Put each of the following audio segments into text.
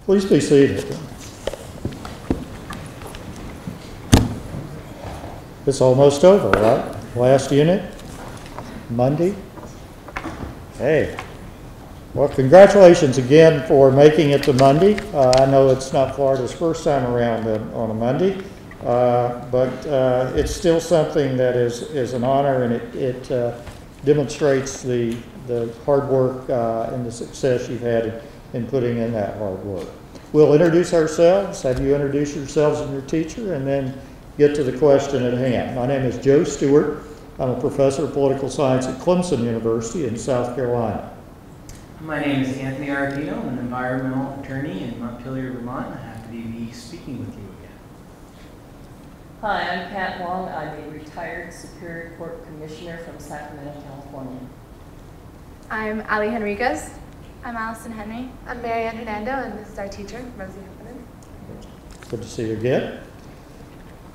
Please be seated. It's almost over, right? Last unit, Monday. Hey, well, congratulations again for making it to Monday. I know it's not Florida's first time around on a Monday, but it's still something that is an honor, and it demonstrates the hard work and the success you've had in putting in that hard work. We'll introduce ourselves, have you introduce yourselves and your teacher, and then get to the question at hand. My name is Joe Stewart. I'm a professor of political science at Clemson University in South Carolina. My name is Anthony Arvino. I'm an environmental attorney in Montpelier, Vermont. I'm happy to be speaking with you again. Hi, I'm Pat Long. I'm a retired Superior Court Commissioner from Sacramento, California. I'm Ali Henriquez. I'm Allison Henry. I'm Marianne Hernando, and this is our teacher, Rosie Heffernan. Good to see you again.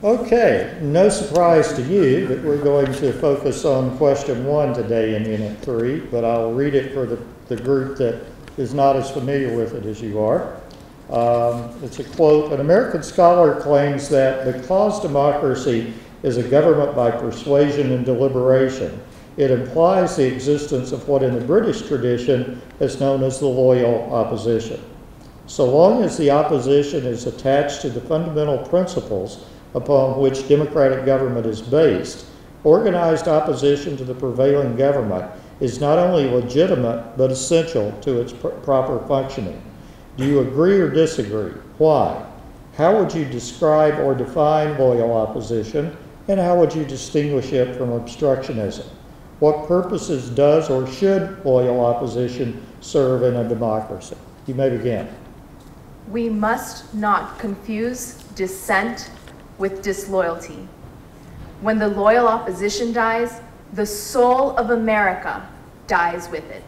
Okay, no surprise to you that we're going to focus on question 1 today in Unit 3, but I'll read it for the group that is not as familiar with it as you are. It's a quote: "An American scholar claims that because democracy is a government by persuasion and deliberation, it implies the existence of what in the British tradition is known as the loyal opposition. So long as the opposition is attached to the fundamental principles upon which democratic government is based, organized opposition to the prevailing government is not only legitimate but essential to its proper functioning. Do you agree or disagree? Why? How would you describe or define loyal opposition, and how would you distinguish it from obstructionism? What purposes does or should loyal opposition serve in a democracy?" You may begin. We must not confuse dissent with disloyalty. When the loyal opposition dies, the soul of America dies with it.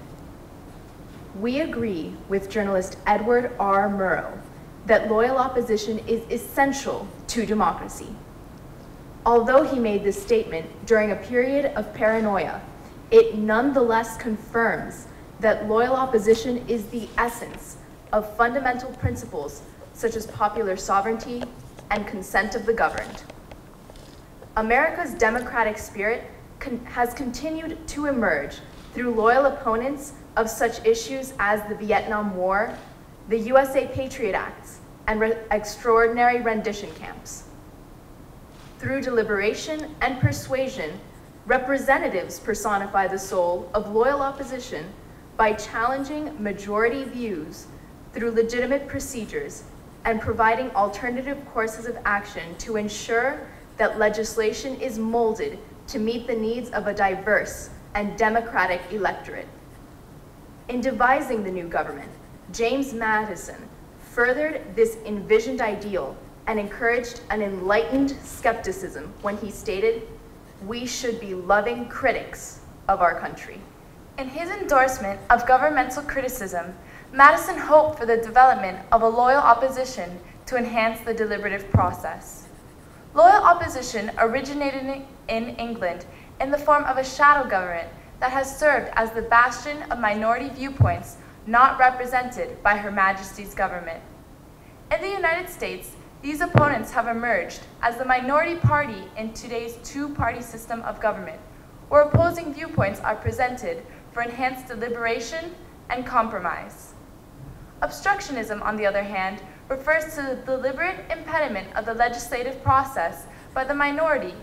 We agree with journalist Edward R. Murrow that loyal opposition is essential to democracy. Although he made this statement during a period of paranoia, it nonetheless confirms that loyal opposition is the essence of fundamental principles such as popular sovereignty and consent of the governed. America's democratic spirit has continued to emerge through loyal opponents of such issues as the Vietnam War, the USA Patriot Acts, and extraordinary rendition camps. Through deliberation and persuasion, representatives personify the soul of loyal opposition by challenging majority views through legitimate procedures and providing alternative courses of action to ensure that legislation is molded to meet the needs of a diverse and democratic electorate. In devising the new government, James Madison furthered this envisioned ideal and encouraged an enlightened skepticism when he stated, "We should be loving critics of our country." In his endorsement of governmental criticism, Madison hoped for the development of a loyal opposition to enhance the deliberative process. Loyal opposition originated in England in the form of a shadow government that has served as the bastion of minority viewpoints not represented by Her Majesty's government. In the United States, these opponents have emerged as the minority party in today's two-party system of government, where opposing viewpoints are presented for enhanced deliberation and compromise. Obstructionism, on the other hand, refers to the deliberate impediment of the legislative process by the minority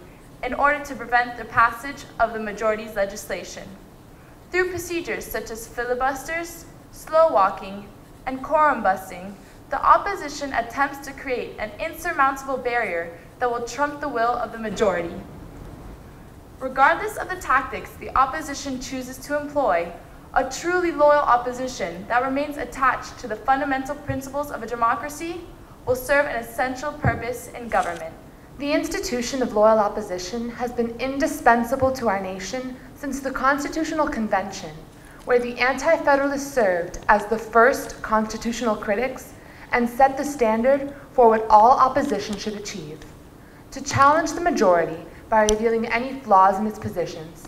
in order to prevent the passage of the majority's legislation. Through procedures such as filibusters, slow walking, and quorum busting, the opposition attempts to create an insurmountable barrier that will trump the will of the majority. Regardless of the tactics the opposition chooses to employ, a truly loyal opposition that remains attached to the fundamental principles of a democracy will serve an essential purpose in government. The institution of loyal opposition has been indispensable to our nation since the Constitutional Convention, where the Anti-Federalists served as the first constitutional critics and set the standard for what all opposition should achieve: to challenge the majority by revealing any flaws in its positions,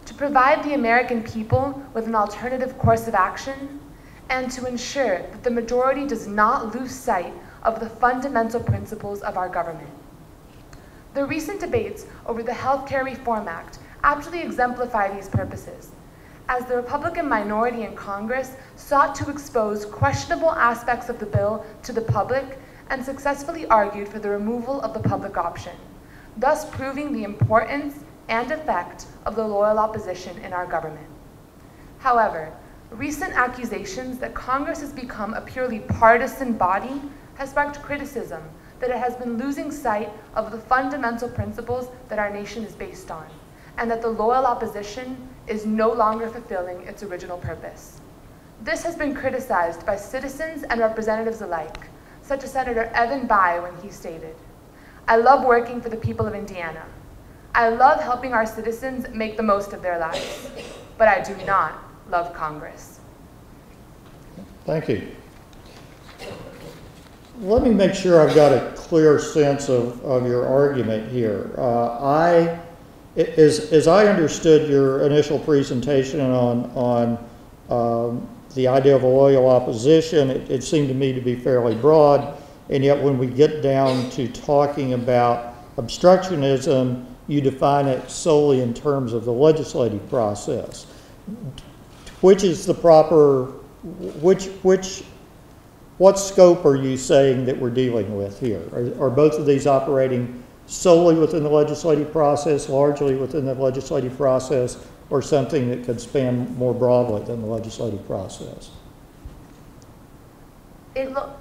to provide the American people with an alternative course of action, and to ensure that the majority does not lose sight of the fundamental principles of our government. The recent debates over the Healthcare Reform Act aptly exemplify these purposes, as the Republican minority in Congress sought to expose questionable aspects of the bill to the public and successfully argued for the removal of the public option, thus proving the importance and effect of the loyal opposition in our government. However, recent accusations that Congress has become a purely partisan body has sparked criticism that it has been losing sight of the fundamental principles that our nation is based on, and that the loyal opposition is no longer fulfilling its original purpose. This has been criticized by citizens and representatives alike, such as Senator Evan Bayh when he stated, "I love working for the people of Indiana. I love helping our citizens make the most of their lives, but I do not love Congress." Thank you. Let me make sure I've got a clear sense of your argument here. As I understood your initial presentation on the idea of a loyal opposition, it seemed to me to be fairly broad, and yet when we get down to talking about obstructionism, you define it solely in terms of the legislative process. Which is the proper, what scope are you saying that we're dealing with here? Are both of these operating solely within the legislative process, largely within the legislative process, or something that could span more broadly than the legislative process? Loyal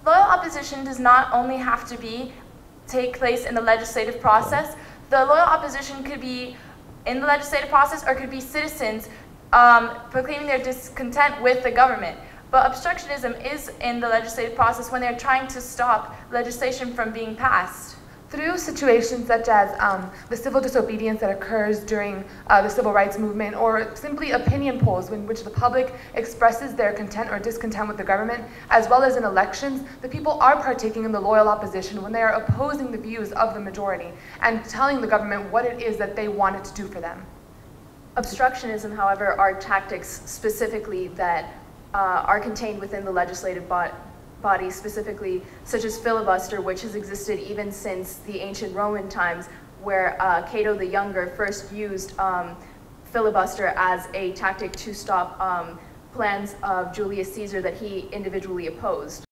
opposition does not only have to take place in the legislative process. The loyal opposition could be in the legislative process or could be citizens proclaiming their discontent with the government. But obstructionism is in the legislative process when they're trying to stop legislation from being passed. Through situations such as the civil disobedience that occurs during the civil rights movement, or simply opinion polls in which the public expresses their content or discontent with the government, as well as in elections, the people are partaking in the loyal opposition when they are opposing the views of the majority and telling the government what it is that they want it to do for them. Obstructionism, however, are tactics specifically that are contained within the legislative body, specifically such as filibuster, which has existed even since the ancient Roman times, where Cato the Younger first used filibuster as a tactic to stop plans of Julius Caesar that he individually opposed.